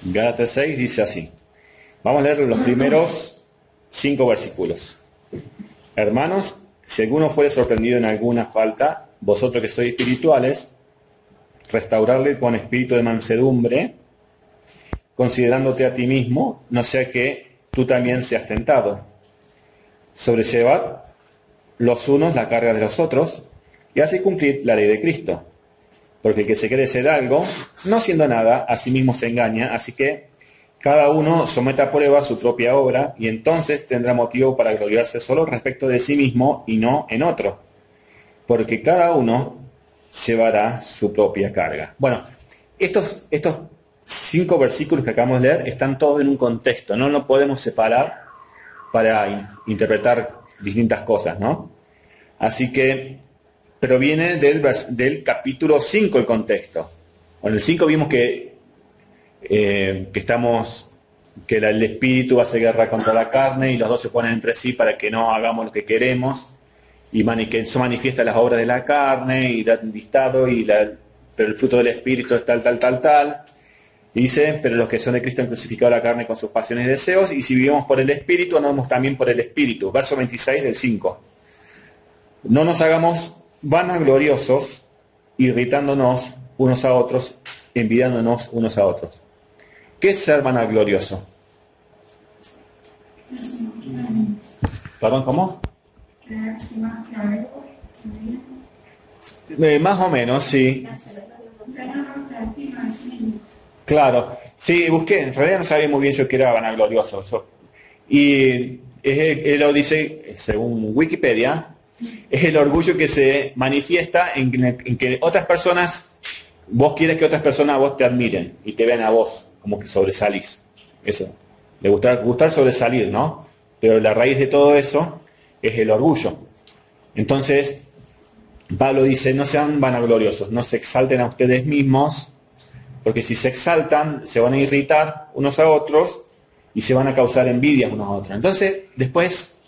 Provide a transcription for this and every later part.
Gálatas 6 dice así. Vamos a leer los primeros 5 versículos. Hermanos, si alguno fuere sorprendido en alguna falta, vosotros que sois espirituales, restaurarle con espíritu de mansedumbre, considerándote a ti mismo, no sea que tú también seas tentado. Sobrellevad los unos la carga de los otros, y así cumplir la ley de Cristo. Porque el que se cree ser algo, no siendo nada, a sí mismo se engaña, así que cada uno someta a prueba su propia obra, y entonces tendrá motivo para gloriarse solo respecto de sí mismo y no en otro. Porque cada uno llevará su propia carga. Bueno, estos 5 versículos que acabamos de leer están todos en un contexto, no lo podemos separar para interpretar distintas cosas, ¿no? Así que, pero viene del capítulo 5 el contexto. En el 5 vimos que el espíritu hace guerra contra la carne y los dos se ponen entre sí para que no hagamos lo que queremos, y que eso manifiesta las obras de la carne y da un listado, pero el fruto del espíritu es tal. Y dice, pero los que son de Cristo han crucificado la carne con sus pasiones y deseos, y si vivimos por el espíritu, andamos también por el espíritu. Verso 26 del 5. No nos hagamos vanagloriosos, irritándonos unos a otros, envidiándonos unos a otros. ¿Qué es ser vanaglorioso? ¿Perdón, cómo? Más o menos, sí. Claro, sí, busqué, en realidad no sabía muy bien yo que era vanaglorioso. Y él lo dice, según Wikipedia, es el orgullo que se manifiesta en que otras personas, vos quieres que otras personas a vos te admiren y te vean a vos como que sobresalís. Eso, le gustar sobresalir, ¿no? Pero la raíz de todo eso es el orgullo. Entonces, Pablo dice, no sean vanagloriosos, no se exalten a ustedes mismos, porque si se exaltan, se van a irritar unos a otros y se van a causar envidia unos a otros. Entonces, después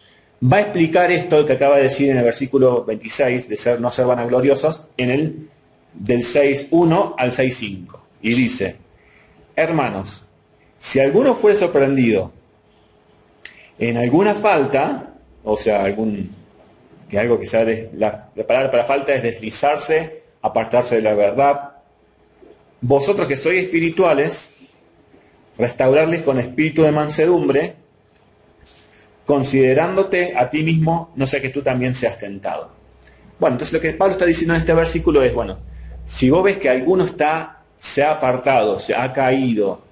va a explicar esto que acaba de decir en el versículo 26, de no ser vanagloriosos, del 6.1 al 6.5. Y dice, hermanos, si alguno fuere sorprendido en alguna falta, o sea, algo que sea la palabra para falta es deslizarse, apartarse de la verdad, vosotros que sois espirituales, restaurarles con espíritu de mansedumbre, considerándote a ti mismo, no sea que tú también seas tentado. Bueno, entonces lo que Pablo está diciendo en este versículo es, bueno, si vos ves que alguno se ha apartado, se ha caído,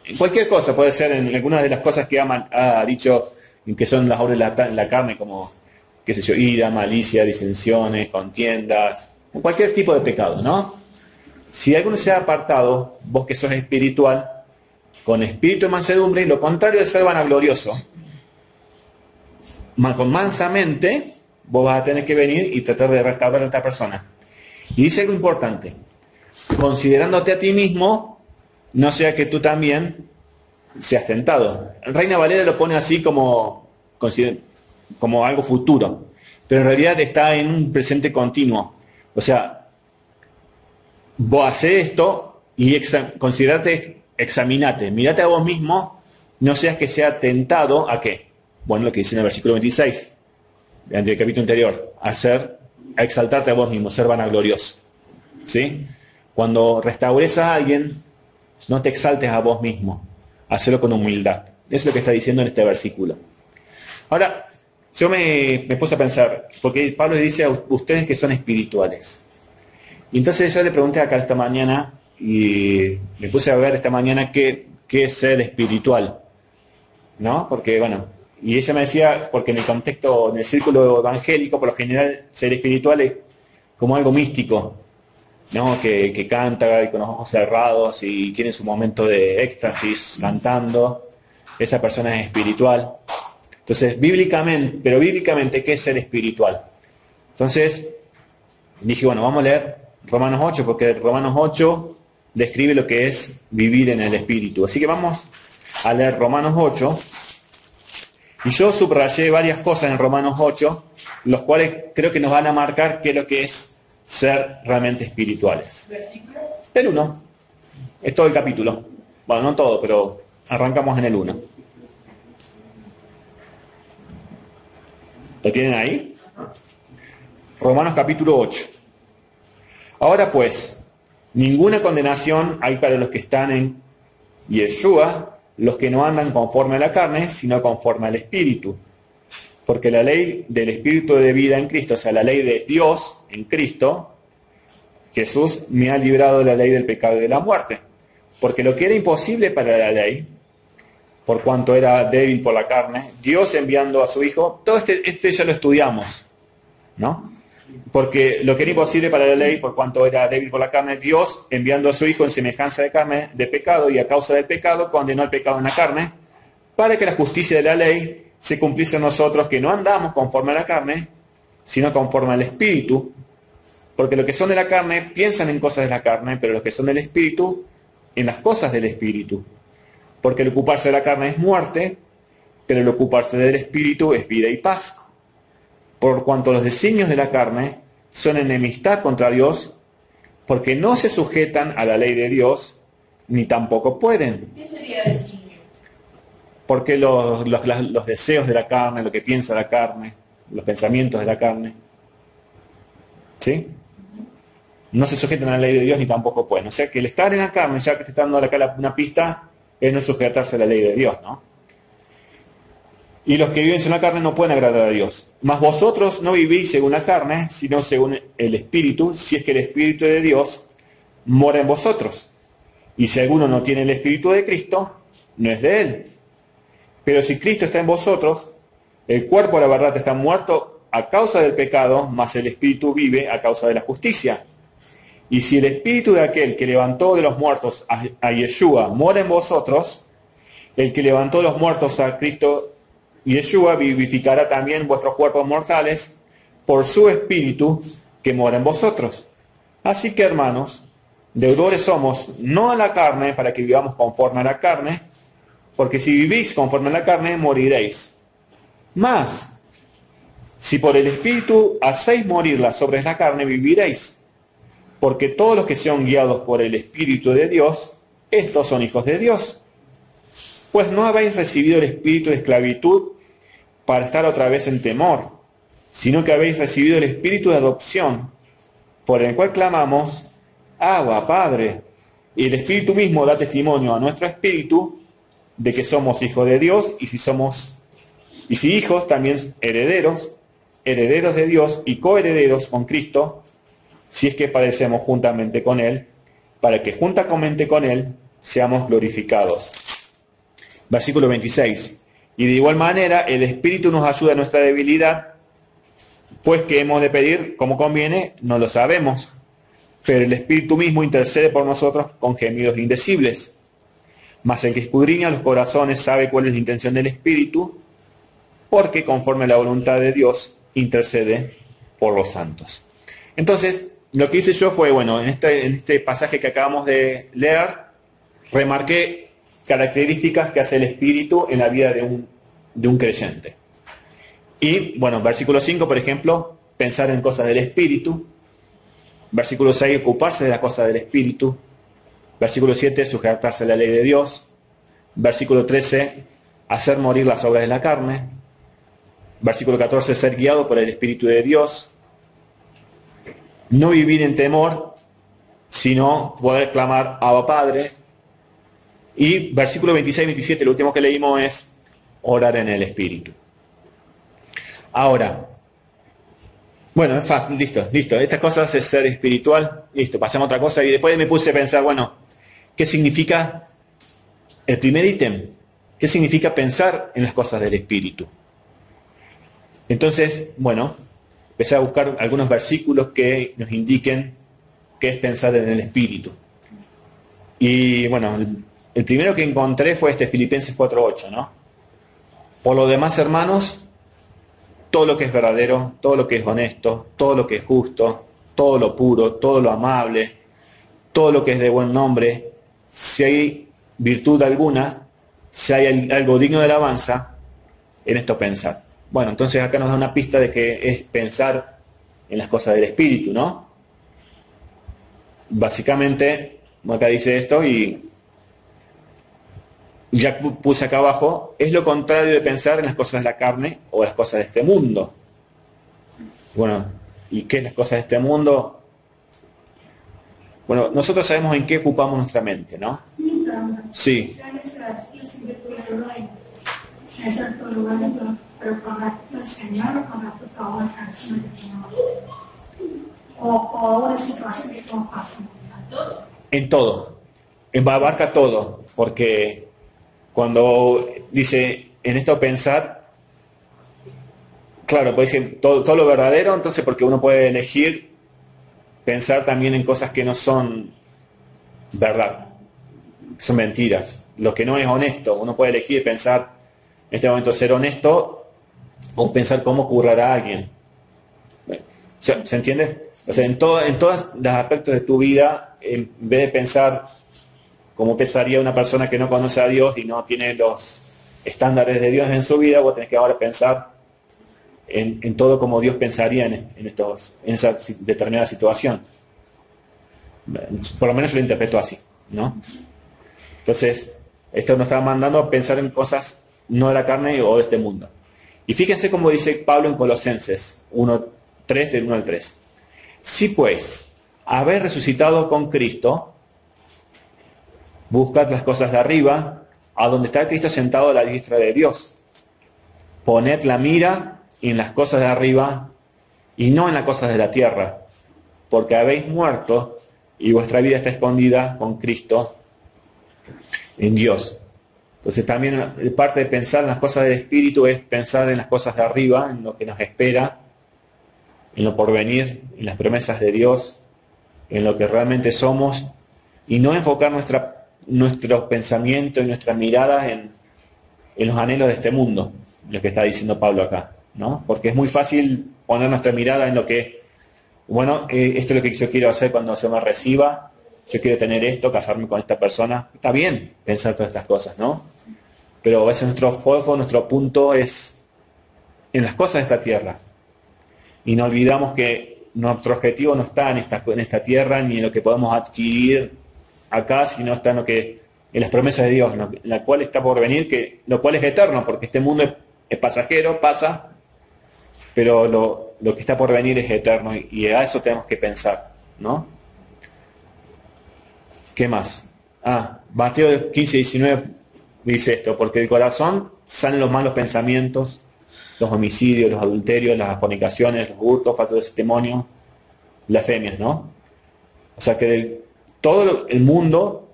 en cualquier cosa, puede ser en algunas de las cosas que ha dicho que son las obras de la carne, como, qué sé yo, ira, malicia, disensiones, contiendas, cualquier tipo de pecado, ¿no? Si alguno se ha apartado, vos que sos espiritual, con espíritu de mansedumbre, y lo contrario de ser vanaglorioso, con mansamente, vos vas a tener que venir y tratar de restaurar a esta persona. Y dice algo importante, considerándote a ti mismo, no sea que tú también seas tentado. Reina Valera lo pone así como algo futuro, pero en realidad está en un presente continuo. O sea, vos hacés esto y considerate, examinate, mirate a vos mismo, no seas que sea tentado a qué. Bueno, lo que dice en el versículo 26, del capítulo anterior, a exaltarte a vos mismo, ser vanaglorioso. ¿Sí? Cuando restaures a alguien, no te exaltes a vos mismo, hacelo con humildad. Eso es lo que está diciendo en este versículo. Ahora, yo me puse a pensar, porque Pablo le dice a ustedes que son espirituales. Y entonces yo le pregunté acá esta mañana, y me puse a ver esta mañana qué es ser espiritual, ¿no? Porque, bueno, y ella me decía, porque en el contexto, en el círculo evangélico, por lo general, ser espiritual es como algo místico, ¿no? Que canta y con los ojos cerrados y tiene su momento de éxtasis cantando. Esa persona es espiritual. Entonces, bíblicamente, ¿qué es ser espiritual? Entonces, dije, bueno, vamos a leer Romanos 8, porque Romanos 8 describe lo que es vivir en el Espíritu. Así que vamos a leer Romanos 8. Y yo subrayé varias cosas en Romanos 8, los cuales creo que nos van a marcar qué es lo que es ser realmente espirituales. ¿Versículo? El 1. Es todo el capítulo. Bueno, no todo, pero arrancamos en el 1. ¿Lo tienen ahí? Romanos capítulo 8. Ahora pues, ninguna condenación hay para los que están en Yeshua, los que no andan conforme a la carne, sino conforme al Espíritu. Porque la ley del Espíritu de vida en Cristo, o sea, la ley de Dios en Cristo, Jesús me ha librado de la ley del pecado y de la muerte. Porque lo que era imposible para la ley, por cuanto era débil por la carne, Dios enviando a su Hijo, todo este ya lo estudiamos, ¿no? Porque lo que era imposible para la ley, por cuanto era débil por la carne, Dios enviando a su Hijo en semejanza de carne, de pecado, y a causa del pecado, condenó el pecado en la carne, para que la justicia de la ley se cumpliese en nosotros, que no andamos conforme a la carne, sino conforme al Espíritu, porque los que son de la carne piensan en cosas de la carne, pero los que son del Espíritu, en las cosas del Espíritu. Porque el ocuparse de la carne es muerte, pero el ocuparse del Espíritu es vida y paz. Por cuanto los designios de la carne son enemistad contra Dios, porque no se sujetan a la ley de Dios, ni tampoco pueden. ¿Qué sería designio? Porque los deseos de la carne, lo que piensa la carne, los pensamientos de la carne, ¿sí? No se sujetan a la ley de Dios ni tampoco pueden. O sea que el estar en la carne, ya que te está dando acá una pista, es no sujetarse a la ley de Dios, ¿no? Y los que viven en la carne no pueden agradar a Dios. Mas vosotros no vivís según la carne, sino según el Espíritu, si es que el Espíritu de Dios mora en vosotros. Y si alguno no tiene el Espíritu de Cristo, no es de él. Pero si Cristo está en vosotros, el cuerpo, la verdad, está muerto a causa del pecado, mas el Espíritu vive a causa de la justicia. Y si el Espíritu de aquel que levantó de los muertos a Yeshua mora en vosotros, el que levantó de los muertos a Cristo Yeshua vivificará también vuestros cuerpos mortales por su Espíritu que mora en vosotros. Así que, hermanos, deudores somos, no a la carne, para que vivamos conforme a la carne, porque si vivís conforme a la carne, moriréis. Mas, si por el Espíritu hacéis morir las obras de la carne, viviréis. Porque todos los que sean guiados por el Espíritu de Dios, estos son hijos de Dios. Pues no habéis recibido el espíritu de esclavitud para estar otra vez en temor, sino que habéis recibido el espíritu de adopción, por el cual clamamos, Abba, Padre. Y el Espíritu mismo da testimonio a nuestro espíritu de que somos hijos de Dios, y si hijos, también herederos, herederos de Dios y coherederos con Cristo, si es que padecemos juntamente con Él, para que juntamente con Él seamos glorificados. Versículo 26. Y de igual manera el Espíritu nos ayuda en nuestra debilidad, pues que hemos de pedir como conviene, no lo sabemos, pero el Espíritu mismo intercede por nosotros con gemidos indecibles. Mas el que escudriña los corazones sabe cuál es la intención del Espíritu, porque conforme a la voluntad de Dios intercede por los santos. Entonces, lo que hice yo fue, bueno, en este pasaje que acabamos de leer, remarqué características que hace el Espíritu en la vida de un creyente. Y, bueno, versículo 5, por ejemplo, pensar en cosas del Espíritu. Versículo 6, ocuparse de las cosas del Espíritu. Versículo 7, sujetarse a la ley de Dios. Versículo 13, hacer morir las obras de la carne. Versículo 14, ser guiado por el Espíritu de Dios. No vivir en temor, sino poder clamar Abba, Padre. Y versículo 26 y 27, lo último que leímos es orar en el Espíritu. Ahora, bueno, es fácil, listo. Estas cosas es ser espiritual, listo, pasemos a otra cosa. Y después me puse a pensar, bueno, ¿qué significa el primer ítem? ¿Qué significa pensar en las cosas del Espíritu? Entonces, bueno, empecé a buscar algunos versículos que nos indiquen qué es pensar en el Espíritu. Y bueno, el primero que encontré fue Filipenses 4:8, ¿no? Por lo demás, hermanos, todo lo que es verdadero, todo lo que es honesto, todo lo que es justo, todo lo puro, todo lo amable, todo lo que es de buen nombre, si hay virtud alguna, si hay algo digno de alabanza, en esto pensar. Bueno, entonces acá nos da una pista de que es pensar en las cosas del Espíritu, ¿no? Básicamente acá dice esto y ya puse acá abajo, es lo contrario de pensar en las cosas de la carne o las cosas de este mundo. Bueno, ¿y qué es las cosas de este mundo? Bueno, nosotros sabemos en qué ocupamos nuestra mente, ¿no? Sí. En todo. Abarca todo. Porque cuando dice en esto pensar, claro, puede decir todo lo verdadero, entonces porque uno puede elegir pensar también en cosas que no son verdad, son mentiras. Lo que no es honesto, uno puede elegir pensar en este momento ser honesto o pensar cómo curará a alguien. ¿Se entiende? O sea, en todos los aspectos de tu vida, en vez de pensar cómo pensaría una persona que no conoce a Dios y no tiene los estándares de Dios en su vida, vos tenés que ahora pensar en todo como Dios pensaría en esa determinada situación. Por lo menos yo lo interpreto así, ¿no? Entonces, esto nos está mandando a pensar en cosas no de la carne o de este mundo. Y fíjense cómo dice Pablo en Colosenses 1:3, del 1 al 3. Si pues habéis resucitado con Cristo, buscad las cosas de arriba, a donde está Cristo sentado a la diestra de Dios. Poned la mira en las cosas de arriba y no en las cosas de la tierra, porque habéis muerto y vuestra vida está escondida con Cristo en Dios. Entonces también parte de pensar en las cosas del Espíritu es pensar en las cosas de arriba, en lo que nos espera, en lo porvenir, en las promesas de Dios, en lo que realmente somos, y no enfocar nuestros pensamientos y nuestras miradas en los anhelos de este mundo, lo que está diciendo Pablo acá, ¿no? Porque es muy fácil poner nuestra mirada en lo que, bueno, esto es lo que yo quiero hacer cuando se me reciba, yo quiero tener esto, casarme con esta persona. Está bien pensar todas estas cosas, ¿no? Pero a veces nuestro foco, nuestro punto es en las cosas de esta tierra. Y no olvidamos que nuestro objetivo no está en esta tierra ni en lo que podemos adquirir acá, sino está en las promesas de Dios, en la cual está por venir, lo cual es eterno, porque este mundo es pasajero, pasa, pero lo que está por venir es eterno y a eso tenemos que pensar, ¿no? ¿Qué más? Mateo 15:19 dice esto, porque del corazón salen los malos pensamientos, los homicidios, los adulterios, las fornicaciones, los hurtos, falta de testimonio, blasfemias, ¿no? O sea que todo el mundo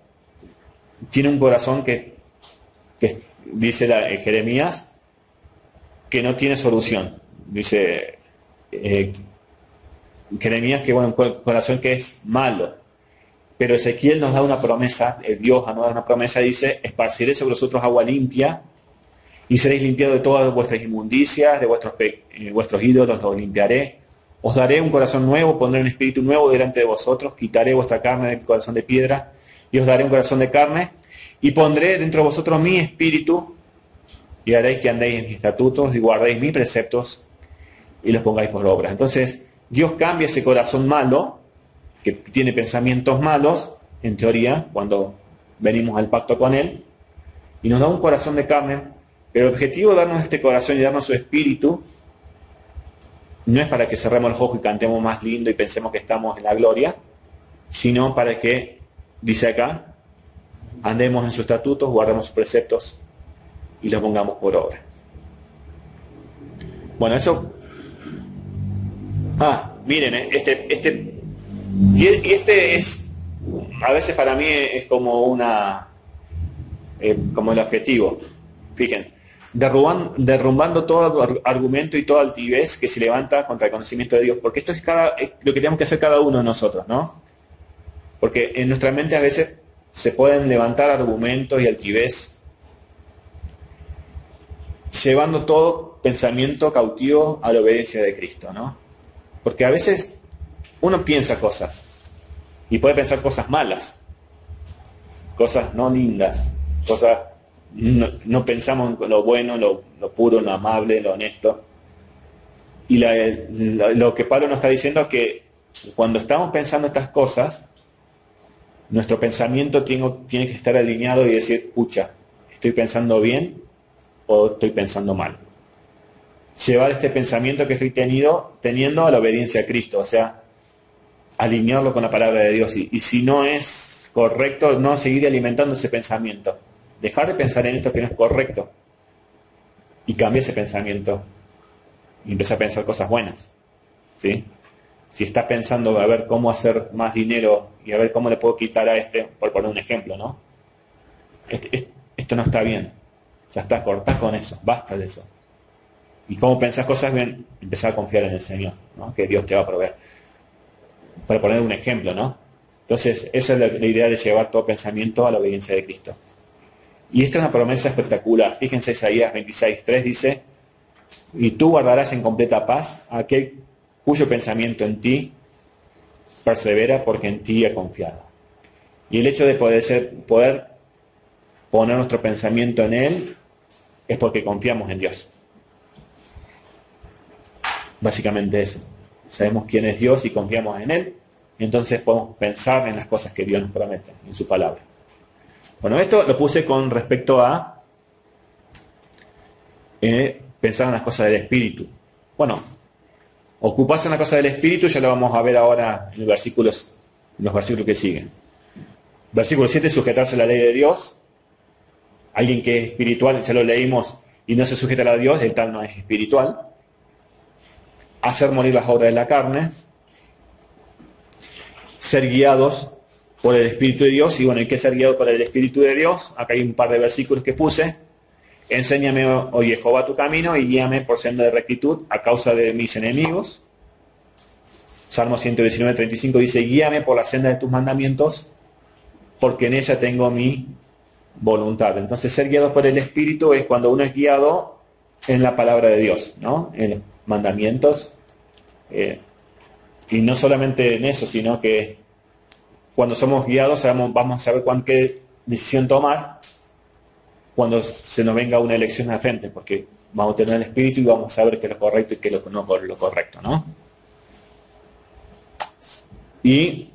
tiene un corazón que dice Jeremías, que no tiene solución. Dice Jeremías que bueno, un corazón que es malo. Pero Ezequiel nos da una promesa, Dios nos da una promesa, dice, esparciré sobre vosotros agua limpia y seréis limpiados de todas vuestras inmundicias, de vuestros ídolos los limpiaré. Os daré un corazón nuevo, pondré un espíritu nuevo delante de vosotros, quitaré vuestra carne del corazón de piedra y os daré un corazón de carne y pondré dentro de vosotros mi espíritu y haréis que andéis en mis estatutos y guardéis mis preceptos y los pongáis por obra. Entonces, Dios cambia ese corazón malo, que tiene pensamientos malos, en teoría, cuando venimos al pacto con Él, y nos da un corazón de carne, pero el objetivo de darnos este corazón y darnos su espíritu no es para que cerremos los ojos y cantemos más lindo y pensemos que estamos en la gloria, sino para que, dice acá, andemos en sus estatutos, guardemos sus preceptos y los pongamos por obra. Bueno, eso... miren, este es, a veces para mí es como como el objetivo. Fíjense, derrumbando todo argumento y toda altivez que se levanta contra el conocimiento de Dios, porque esto es lo que tenemos que hacer cada uno de nosotros, ¿no? Porque en nuestra mente a veces se pueden levantar argumentos y altivez, llevando todo pensamiento cautivo a la obediencia de Cristo, ¿no? Porque a veces uno piensa cosas y puede pensar cosas malas, cosas no lindas, cosas no pensamos en lo bueno, lo puro, lo amable, lo honesto. Y lo que Pablo nos está diciendo es que cuando estamos pensando estas cosas, nuestro pensamiento tiene que estar alineado y decir, pucha, ¿estoy pensando bien o estoy pensando mal? Llevar este pensamiento que estoy teniendo a la obediencia a Cristo, o sea, alinearlo con la palabra de Dios. Y si no es correcto, no seguir alimentando ese pensamiento. Dejar de pensar en esto que no es correcto y cambiar ese pensamiento y empezar a pensar cosas buenas. ¿Sí? Si está pensando a ver cómo hacer más dinero y a ver cómo le puedo quitar a este, por poner un ejemplo, ¿no? Esto no está bien. Ya está, cortás con eso, basta de eso. Y cómo pensás cosas bien, empezar a confiar en el Señor, ¿no? Que Dios te va a proveer. Para poner un ejemplo, ¿no? Entonces, esa es la idea de llevar todo pensamiento a la obediencia de Cristo. Y esta es una promesa espectacular. Fíjense, Isaías 26:3 dice, y tú guardarás en completa paz a aquel cuyo pensamiento en ti persevera porque en ti he confiado. Y el hecho de poder poner nuestro pensamiento en Él es porque confiamos en Dios. Básicamente eso. Sabemos quién es Dios y confiamos en Él. Entonces podemos pensar en las cosas que Dios nos promete, en su palabra. Bueno, esto lo puse con respecto a pensar en las cosas del Espíritu. Bueno, ocuparse en las cosas del Espíritu ya lo vamos a ver ahora en los versículos que siguen. Versículo 7, sujetarse a la ley de Dios. Alguien que es espiritual, ya lo leímos, y no se sujeta a la de Dios, el tal no es espiritual. Hacer morir las obras de la carne. Ser guiados por el Espíritu de Dios. Y bueno, hay que ser guiado por el Espíritu de Dios. Acá hay un par de versículos que puse. Enséñame, oh Jehová, tu camino y guíame por senda de rectitud a causa de mis enemigos. Salmo 119:35 dice, guíame por la senda de tus mandamientos, porque en ella tengo mi voluntad. Entonces, ser guiado por el Espíritu es cuando uno es guiado en la palabra de Dios, ¿no? En los mandamientos. Y no solamente en eso, sino que cuando somos guiados vamos a saber qué decisión tomar cuando se nos venga una elección a frente, porque vamos a tener el Espíritu y vamos a saber qué es lo correcto y qué es lo no lo correcto, ¿no? Y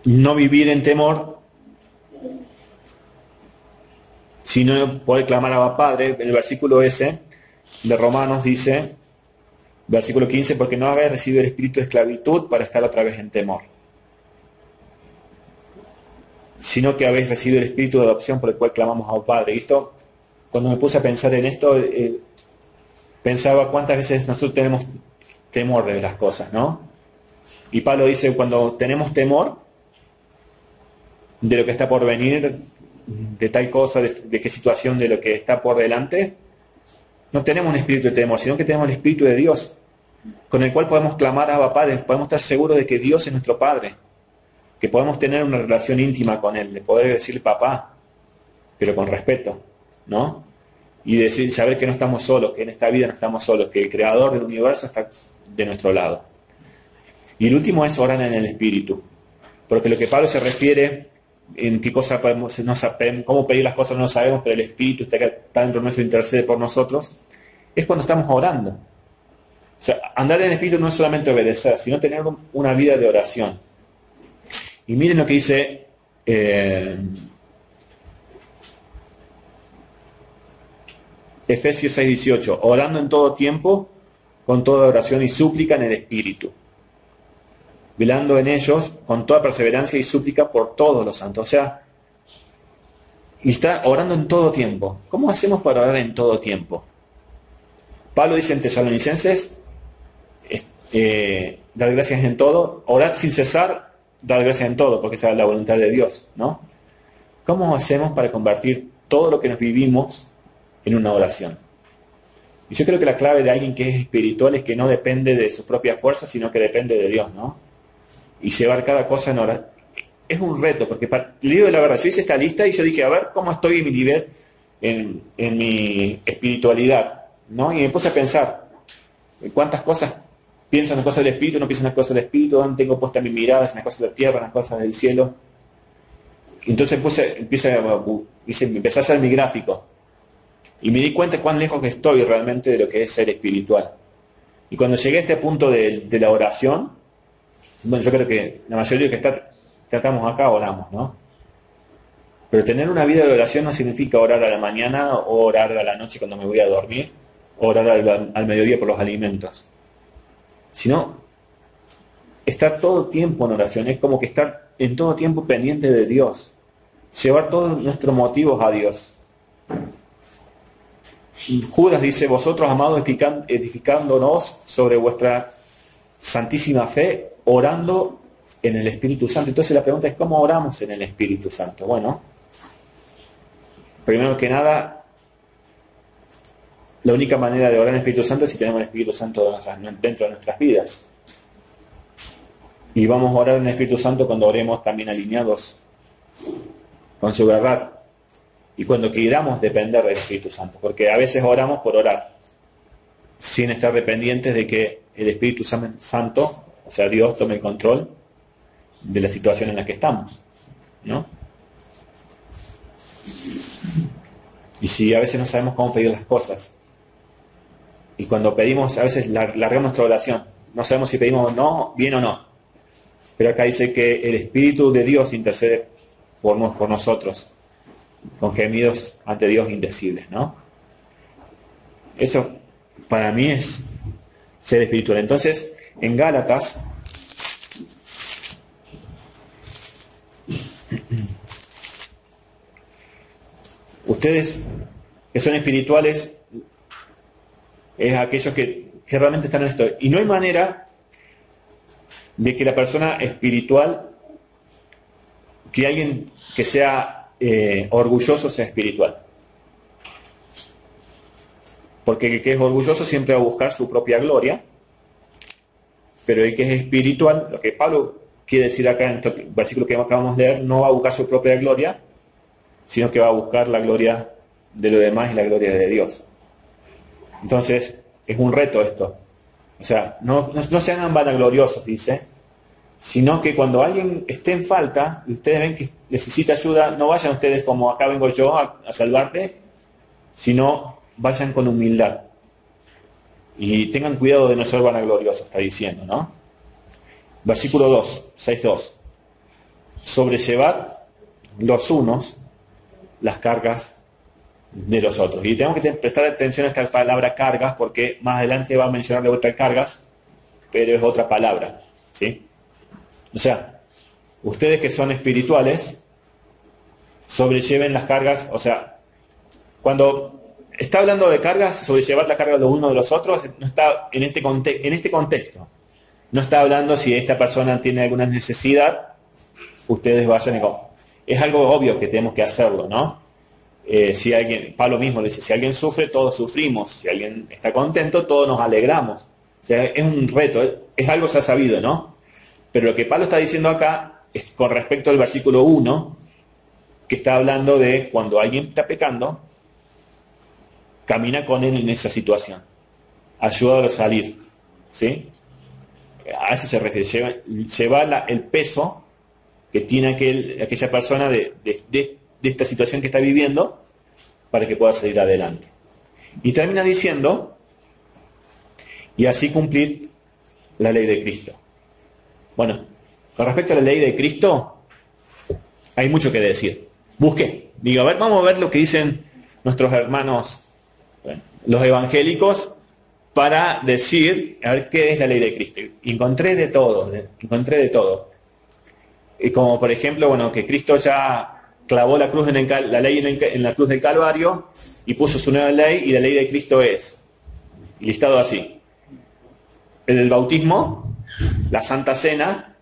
no vivir en temor, sino poder clamar a Padre. El versículo ese de Romanos dice, versículo 15, porque no habéis recibido el espíritu de esclavitud para estar otra vez en temor, sino que habéis recibido el espíritu de adopción por el cual clamamos a Padre. Y esto, cuando me puse a pensar en esto, pensaba cuántas veces nosotros tenemos temor de las cosas, ¿no? Y Pablo dice, cuando tenemos temor de lo que está por venir, de tal cosa, de qué situación, de lo que está por delante, no tenemos un espíritu de temor, sino que tenemos el Espíritu de Dios, con el cual podemos clamar a Abba Padre, podemos estar seguros de que Dios es nuestro Padre, que podemos tener una relación íntima con Él, de poder decir papá, pero con respeto, ¿no? Y saber que no estamos solos, que en esta vida no estamos solos, que el Creador del universo está de nuestro lado. Y el último es orar en el Espíritu, porque lo que Pablo se refiere, en qué cosa podemos, no sabemos, cómo pedir las cosas no lo sabemos, pero el Espíritu está dentro nuestro, intercede por nosotros, es cuando estamos orando. O sea, andar en el Espíritu no es solamente obedecer, sino tener una vida de oración. Y miren lo que dice Efesios 6:18, orando en todo tiempo, con toda oración y súplica en el Espíritu, velando en ellos con toda perseverancia y súplica por todos los santos. O sea, y está orando en todo tiempo. ¿Cómo hacemos para orar en todo tiempo? Pablo dice en Tesalonicenses, dar gracias en todo, orad sin cesar, dar gracias en todo, porque esa es la voluntad de Dios, ¿no? ¿Cómo hacemos para convertir todo lo que nos vivimos en una oración? Y yo creo que la clave de alguien que es espiritual es que no depende de sus propias fuerzas, sino que depende de Dios, ¿no? Y llevar cada cosa en oración. Es un reto, porque le digo la verdad, yo hice esta lista y yo dije, a ver cómo estoy en mi nivel, en mi espiritualidad, ¿no? Y me puse a pensar, ¿cuántas cosas pienso en las cosas del Espíritu, no pienso en las cosas del Espíritu? ¿Dónde tengo puesta mi mirada? ¿En las cosas de la tierra, en las cosas del cielo? Entonces empecé a hacer mi gráfico y me di cuenta cuán lejos que estoy realmente de lo que es ser espiritual. Y cuando llegué a este punto de la oración, Bueno, yo creo que la mayoría que tratamos acá oramos, ¿no? Pero tener una vida de oración no significa orar a la mañana o orar a la noche cuando me voy a dormir, o orar al mediodía por los alimentos. Sino estar todo tiempo en oración, es como que estar en todo tiempo pendiente de Dios. Llevar todos nuestros motivos a Dios. Judas dice, vosotros, amados, edificándonos sobre vuestra santísima fe, orando en el Espíritu Santo. Entonces la pregunta es, ¿cómo oramos en el Espíritu Santo? Bueno, primero que nada, la única manera de orar en el Espíritu Santo es si tenemos el Espíritu Santo dentro de nuestras vidas. Y vamos a orar en el Espíritu Santo cuando oremos también alineados con su verdad. Y cuando queramos depender del Espíritu Santo. Porque a veces oramos por orar, sin estar dependientes de que el Espíritu Santo, o sea, Dios, tome el control de la situación en la que estamos, ¿no? Y si a veces no sabemos cómo pedir las cosas, y cuando pedimos, a veces largamos nuestra oración, no sabemos si pedimos no, bien o no. Pero acá dice que el Espíritu de Dios intercede por nosotros, con gemidos ante Dios indecibles, ¿no? Eso para mí es ser espiritual. Entonces, en Gálatas, ustedes que son espirituales, es aquellos que realmente están en esto. Y no hay manera de que la persona espiritual, que alguien que sea orgulloso sea espiritual. Porque el que es orgulloso siempre va a buscar su propia gloria, pero el que es espiritual, lo que Pablo quiere decir acá en el versículo que acabamos de leer, no va a buscar su propia gloria, sino que va a buscar la gloria de los demás y la gloria de Dios. Entonces, es un reto esto. O sea, no se hagan vanagloriosos, dice, sino que cuando alguien esté en falta y ustedes ven que necesita ayuda, no vayan ustedes como acá vengo yo a salvarte, sino vayan con humildad. Y tengan cuidado de no ser vanagloriosos, está diciendo, ¿no? Versículo 2, 6:2. Sobrellevad los unos las cargas de los otros. Y tenemos que prestar atención a esta palabra cargas, porque más adelante va a mencionar de vuelta cargas, pero es otra palabra, ¿sí? O sea, ustedes que son espirituales, sobrelleven las cargas. O sea, cuando está hablando de cargas, sobrellevar la carga de los unos de los otros, no está en este contexto. No está hablando si esta persona tiene alguna necesidad, ustedes vayan y es algo obvio que tenemos que hacerlo, ¿no? Si alguien, Pablo mismo dice, si alguien sufre, todos sufrimos. Si alguien está contento, todos nos alegramos. O sea, es un reto, es algo ya sabido, ¿no? Pero lo que Pablo está diciendo acá es con respecto al versículo 1, que está hablando de cuando alguien está pecando, camina con él en esa situación. Ayúdalo a salir, ¿sí? A eso se refiere, lleva el peso que tiene aquella persona de esta situación que está viviendo para que pueda salir adelante. Y termina diciendo, y así cumplir la ley de Cristo. Bueno, con respecto a la ley de Cristo, hay mucho que decir. Digo, a ver, vamos a ver lo que dicen nuestros hermanos, los evangélicos, para decir, a ver qué es la ley de Cristo. Encontré de todo. Y como por ejemplo, bueno, que Cristo ya clavó la cruz la ley en la cruz del Calvario y puso su nueva ley, y la ley de Cristo es, listado así: el bautismo, la Santa Cena,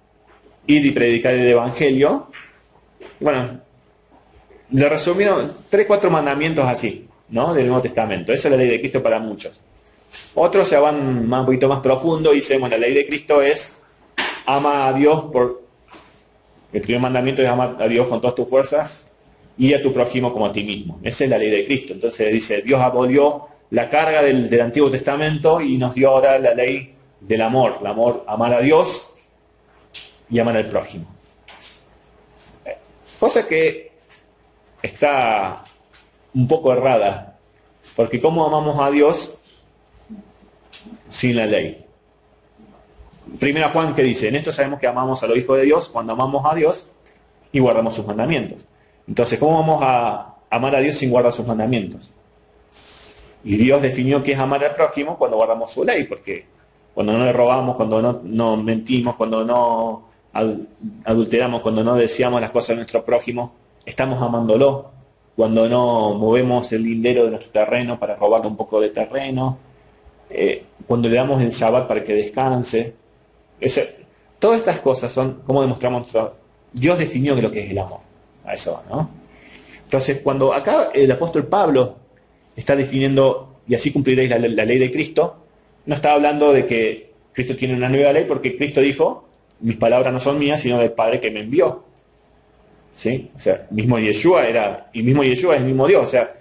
ir y predicar el Evangelio. Bueno, le resumieron 3-4 mandamientos así, ¿no? Del Nuevo Testamento. Esa es la ley de Cristo para muchos. Otros ya van un poquito más profundo y dicen, bueno, la ley de Cristo es ama a Dios el primer mandamiento es amar a Dios con todas tus fuerzas y a tu prójimo como a ti mismo. Esa es la ley de Cristo. Entonces dice, Dios abolió la carga del Antiguo Testamento y nos dio ahora la ley del amor. El amor, amar a Dios y amar al prójimo. Cosa que está un poco errada, porque ¿cómo amamos a Dios sin la ley? Primera Juan, que dice, en esto sabemos que amamos a los hijos de Dios cuando amamos a Dios y guardamos sus mandamientos. Entonces, ¿cómo vamos a amar a Dios sin guardar sus mandamientos? Y Dios definió qué es amar al prójimo cuando guardamos su ley, porque cuando no le robamos, cuando no mentimos, cuando no adulteramos, cuando no deseamos las cosas de nuestro prójimo, estamos amándolo. Cuando no movemos el lindero de nuestro terreno para robarle un poco de terreno, cuando le damos el Shabbat para que descanse. Todas estas cosas son como demostramos Dios definió lo que es el amor. A eso, ¿no? Entonces, cuando acá el apóstol Pablo está definiendo, y así cumpliréis la ley de Cristo, no está hablando de que Cristo tiene una nueva ley, porque Cristo dijo, mis palabras no son mías, sino del Padre que me envió. ¿Sí? O sea, mismo Yeshua es el mismo Dios, o sea,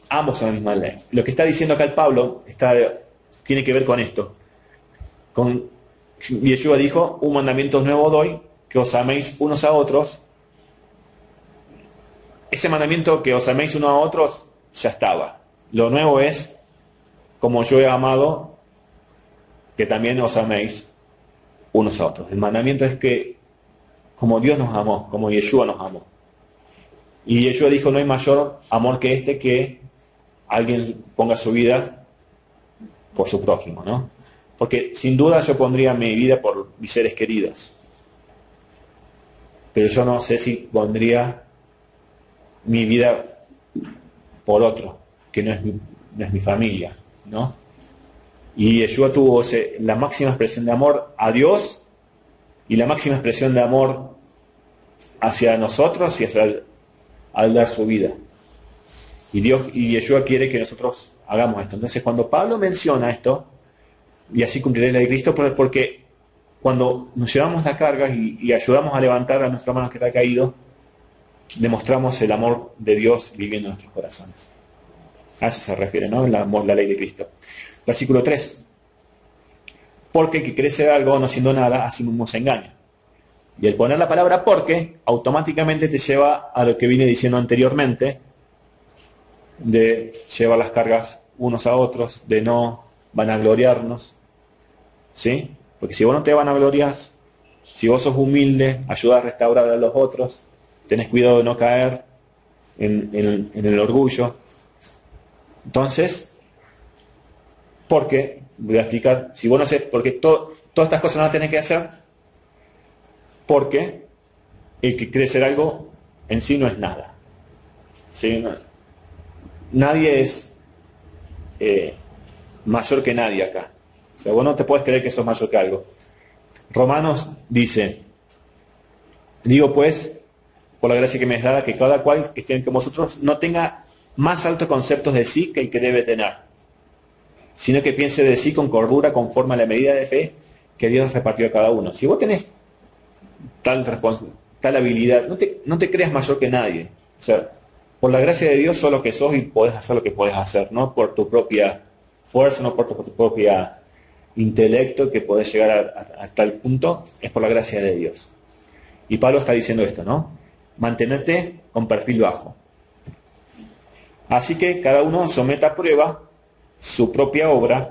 ambos son la misma ley. Lo que está diciendo acá el Pablo tiene que ver con esto. Yeshua dijo, un mandamiento nuevo doy, que os améis unos a otros. Ese mandamiento que os améis unos a otros ya estaba. Lo nuevo es, como yo he amado, que también os améis unos a otros. El mandamiento es que, como Dios nos amó, como Yeshua nos amó. Y Yeshua dijo, no hay mayor amor que este, que alguien ponga su vida por su prójimo, ¿no? Porque sin duda yo pondría mi vida por mis seres queridos. Pero yo no sé si pondría mi vida por otro, que no es mi familia, ¿no? Y Yeshua tuvo la máxima expresión de amor a Dios y la máxima expresión de amor hacia nosotros y al dar su vida. Y Yeshua quiere que nosotros hagamos esto. Entonces, cuando Pablo menciona esto, y así cumpliré la de Cristo, porque cuando nos llevamos la carga y ayudamos a levantar a nuestro hermano que está caído, demostramos el amor de Dios viviendo en nuestros corazones. A eso se refiere, ¿no? El amor, la ley de Cristo. Versículo 3. Porque el que cree ser algo no siendo nada, así mismo se engaña. Y el poner la palabra porque, automáticamente te lleva a lo que vine diciendo anteriormente, de llevar las cargas unos a otros, de no vanagloriarnos. ¿Sí? Porque si vos no te vanaglorias, si vos sos humilde, ayudas a restaurar a los otros, tenés cuidado de no caer en el orgullo. Entonces, porque, voy a explicar, si vos no sé, porque todas estas cosas no las tenés que hacer, porque el que cree ser algo en sí no es nada. ¿Sí? Nadie es mayor que nadie acá. O sea, vos no te puedes creer que sos mayor que algo. Romanos dice, digo pues, por la gracia que me es dada, que cada cual que esté con vosotros no tenga más altos conceptos de sí que el que debe tener, sino que piense de sí con cordura, conforme a la medida de fe que Dios repartió a cada uno. Si vos tenés tal habilidad, no te creas mayor que nadie. O sea, por la gracia de Dios sos lo que sos y podés hacer lo que podés hacer, no por tu propia fuerza, no por tu propia intelecto que podés llegar a tal punto, es por la gracia de Dios. Y Pablo está diciendo esto, ¿no? Mantenerte con perfil bajo. Así que cada uno someta a prueba su propia obra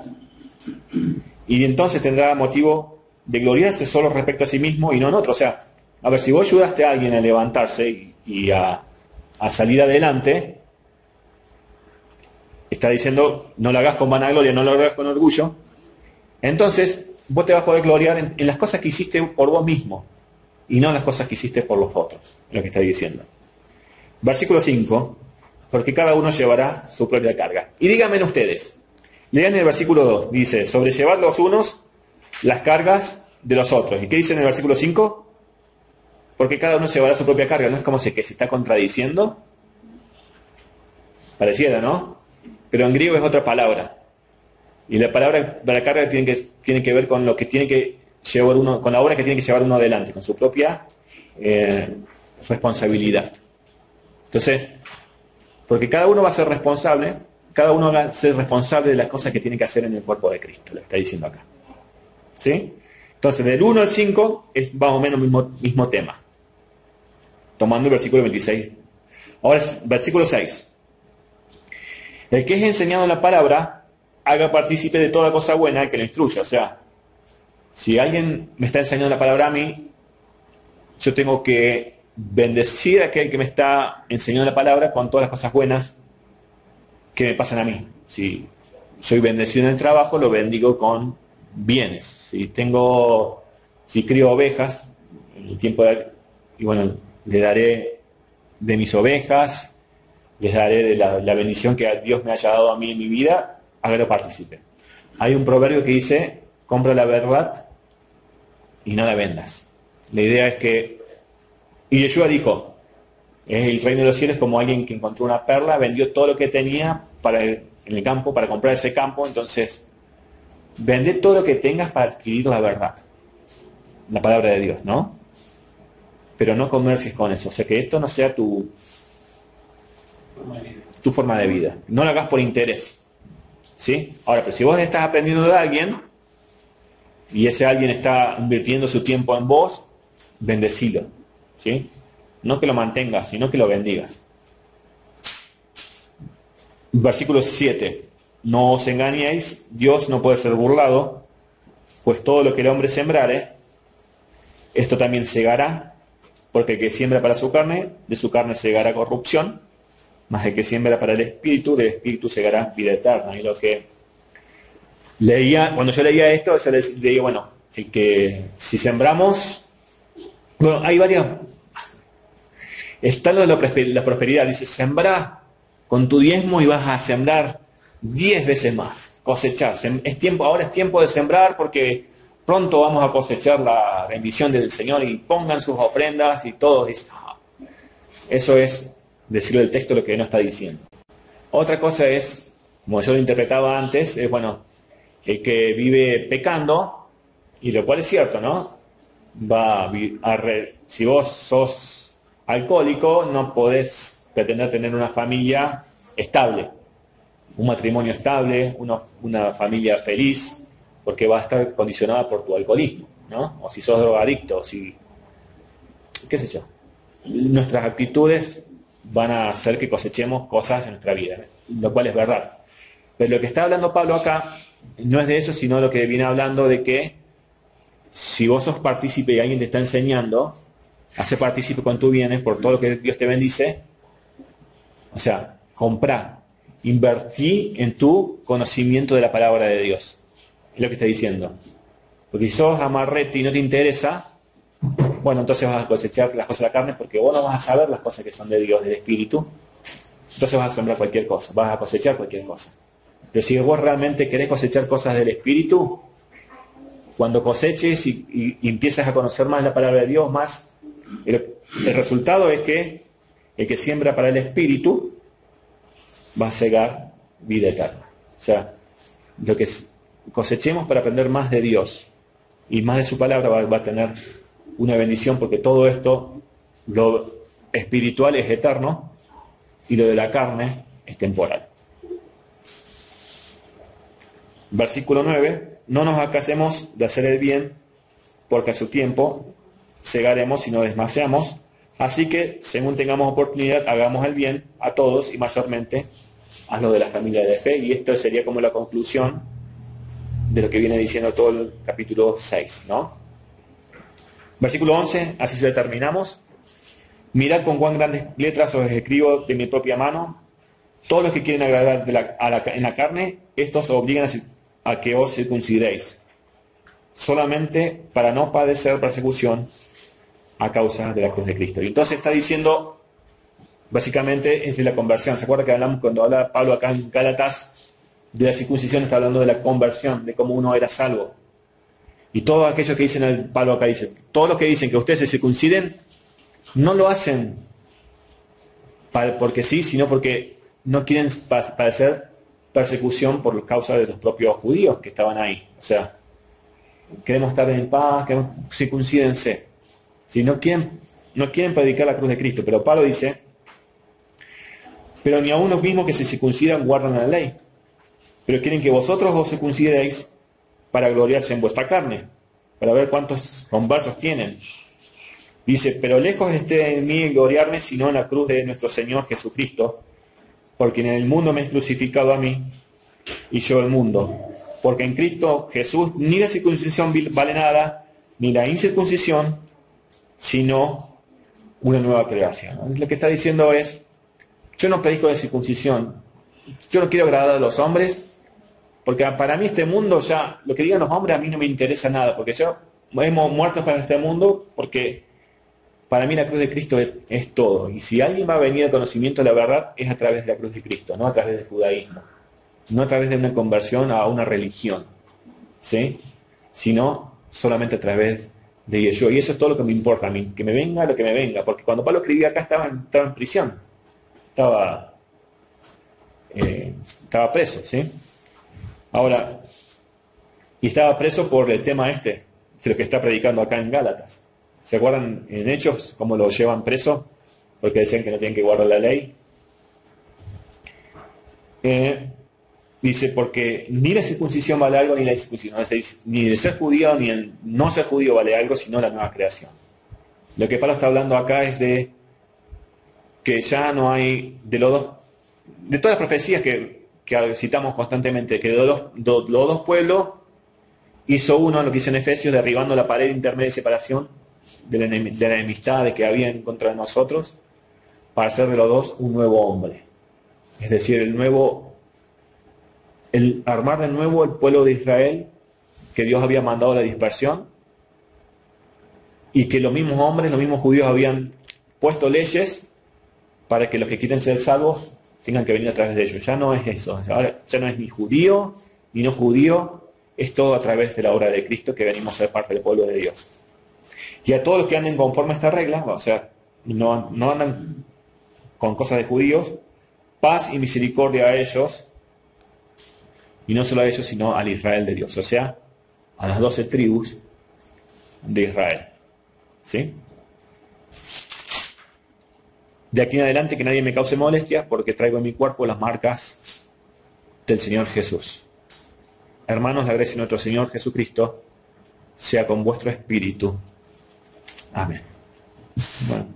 y entonces tendrá motivo de gloriarse solo respecto a sí mismo y no en otro. O sea, a ver, si vos ayudaste a alguien a levantarse y a salir adelante, está diciendo, no lo hagas con vanagloria, no lo hagas con orgullo, entonces vos te vas a poder gloriar en las cosas que hiciste por vos mismo y no en las cosas que hiciste por los otros, lo que está diciendo. Versículo 5, porque cada uno llevará su propia carga. Y díganme ustedes, lean el versículo 2, dice, sobrellevar los unos las cargas de los otros. ¿Y qué dice en el versículo 5? Porque cada uno llevará su propia carga. ¿No es como que se está contradiciendo? Pareciera, ¿no? Pero en griego es otra palabra. Y la palabra de la carga tiene que ver con lo que tiene que llevar uno, con la obra que tiene que llevar uno adelante, con su propia responsabilidad. Entonces, porque cada uno va a ser responsable, cada uno va a ser responsable de las cosas que tiene que hacer en el cuerpo de Cristo, lo que está diciendo acá. ¿Sí? Entonces, del 1 al 5 es más o menos mismo tema. Tomando el versículo 26. Ahora es versículo 6. El que es enseñado en la palabra, haga partícipe de toda cosa buena que lo instruya. O sea, Si alguien me está enseñando la palabra a mí, yo tengo que bendecir a aquel que me está enseñando la palabra con todas las cosas buenas que me pasan a mí. Si soy bendecido en el trabajo, lo bendigo con bienes. Si crío ovejas, en el tiempo y bueno, le daré de mis ovejas, les daré de la bendición que Dios me haya dado a mí en mi vida, hágalo partícipe. Hay un proverbio que dice, compra la verdad y no la vendas. La idea es que, y Yeshua dijo, el reino de los cielos es como alguien que encontró una perla, vendió todo lo que tenía en el campo, para comprar ese campo. Entonces, vende todo lo que tengas para adquirir la verdad, la palabra de Dios, ¿no? Pero no comercies con eso, o sea, que esto no sea tu forma de vida, no lo hagas por interés, ¿sí? Ahora, pero si vos estás aprendiendo de alguien, y ese alguien está invirtiendo su tiempo en vos, bendecilo, ¿sí? No que lo mantengas, sino que lo bendigas. Versículo 7. No os engañéis, Dios no puede ser burlado, pues todo lo que el hombre sembrare, esto también segará, porque el que siembra para su carne, de su carne segará corrupción, mas el que siembra para el espíritu, del espíritu segará vida eterna. Y lo que leía, cuando yo leía esto, yo leía, bueno, el que si sembramos, bueno, hay varias, está lo de la prosperidad, dice, sembrá con tu diezmo y vas a sembrar 10 veces más, cosechar. Ahora es tiempo de sembrar porque pronto vamos a cosechar la bendición del Señor, y pongan sus ofrendas, y todos dicen, eso es decirle el texto lo que no está diciendo. Otra cosa es, como yo lo interpretaba antes, es bueno, el que vive pecando, y lo cual es cierto, ¿no? Si vos sos alcohólico, no podés pretender tener una familia estable, un matrimonio estable, una familia feliz, porque va a estar condicionada por tu alcoholismo, ¿no? O si sos drogadicto, qué sé yo. Nuestras actitudes van a hacer que cosechemos cosas en nuestra vida, lo cual es verdad. Pero lo que está hablando Pablo acá no es de eso, sino lo que viene hablando de que si vos sos partícipe y alguien te está enseñando, hace partícipe con tus bienes por todo lo que Dios te bendice. O sea, comprá, invertí en tu conocimiento de la palabra de Dios. Es lo que está diciendo. Porque si sos amarrete y no te interesa, bueno, entonces vas a cosechar las cosas de la carne, porque vos no vas a saber las cosas que son de Dios, del Espíritu. Entonces vas a sembrar cualquier cosa, vas a cosechar cualquier cosa. Pero si vos realmente querés cosechar cosas del Espíritu, cuando coseches y empiezas a conocer más la palabra de Dios, más el resultado es que el que siembra para el Espíritu va a segar vida eterna. O sea, lo que cosechemos para aprender más de Dios y más de su palabra va a tener una bendición, porque todo esto, lo espiritual es eterno y lo de la carne es temporal. Versículo 9. No nos acasemos de hacer el bien, porque a su tiempo segaremos y no desmaseamos. Así que, según tengamos oportunidad, hagamos el bien a todos, y mayormente a los de la familia de fe. Y esto sería como la conclusión de lo que viene diciendo todo el capítulo 6, ¿no? Versículo 11, así se terminamos. Mirad con cuán grandes letras os escribo de mi propia mano. Todos los que quieren agradar en la carne, estos os obligan a que os circuncidéis, solamente para no padecer persecución a causa de la cruz de Cristo. Y entonces está diciendo, básicamente, es de la conversión. ¿Se acuerda que hablamos cuando habla Pablo acá en Gálatas de la circuncisión? Está hablando de la conversión, de cómo uno era salvo. Y todos aquellos que dicen, Pablo acá dice, todos los que dicen que ustedes se circunciden, no lo hacen porque sí, sino porque no quieren padecer persecución por causa de los propios judíos que estaban ahí. O sea, queremos estar en paz, circuncídense. Si no quieren predicar la cruz de Cristo. Pero Pablo dice, pero ni aun los mismos que se circuncidan guardan la ley, pero quieren que vosotros os circuncidéis para gloriarse en vuestra carne, para ver cuántos conversos tienen. Dice, pero lejos esté de mí gloriarme, sino en la cruz de nuestro Señor Jesucristo, porque en el mundo me he crucificado a mí, y yo el mundo. Porque en Cristo Jesús ni la circuncisión vale nada, ni la incircuncisión, sino una nueva creación. Lo que está diciendo es, yo no predico de circuncisión, yo no quiero agradar a los hombres, porque para mí este mundo ya, lo que digan los hombres a mí no me interesa nada, porque yo hemos muerto para este mundo, porque para mí la cruz de Cristo es todo. Y si alguien va a venir al conocimiento de la verdad, es a través de la cruz de Cristo, no a través del judaísmo, no a través de una conversión a una religión, ¿sí? Sino solamente a través de Yeshua. Y eso es todo lo que me importa a mí, que me venga lo que me venga, porque cuando Pablo escribía acá estaba en prisión, estaba preso, ¿sí? Ahora, y estaba preso por el tema de lo que está predicando acá en Gálatas. ¿Se acuerdan en Hechos cómo lo llevan preso? Porque decían que no tienen que guardar la ley. Dice, porque ni la circuncisión vale algo, ni la incircuncisión. Ni el ser judío, ni el no ser judío vale algo, sino la nueva creación. Lo que Pablo está hablando acá es de que ya no hay, de todas las profecías que citamos constantemente, que de los dos pueblos hizo uno, lo que dice en Efesios, derribando la pared intermedia de separación de la enemistad de que había en contra de nosotros, para hacer de los dos un nuevo hombre. Es decir, el armar de nuevo el pueblo de Israel, que Dios había mandado a la dispersión, y que los mismos hombres, los mismos judíos habían puesto leyes para que los que quieren ser salvos tengan que venir a través de ellos. Ya no es eso. Ahora ya no es ni judío ni no judío, es todo a través de la obra de Cristo que venimos a ser parte del pueblo de Dios. Y a todos los que anden conforme a esta regla, o sea, no andan con cosas de judíos, paz y misericordia a ellos, y no solo a ellos, sino al Israel de Dios, o sea, a las 12 tribus de Israel. ¿Sí? De aquí en adelante que nadie me cause molestias, porque traigo en mi cuerpo las marcas del Señor Jesús. Hermanos, la gracia de nuestro Señor Jesucristo sea con vuestro espíritu. Amén. Bueno.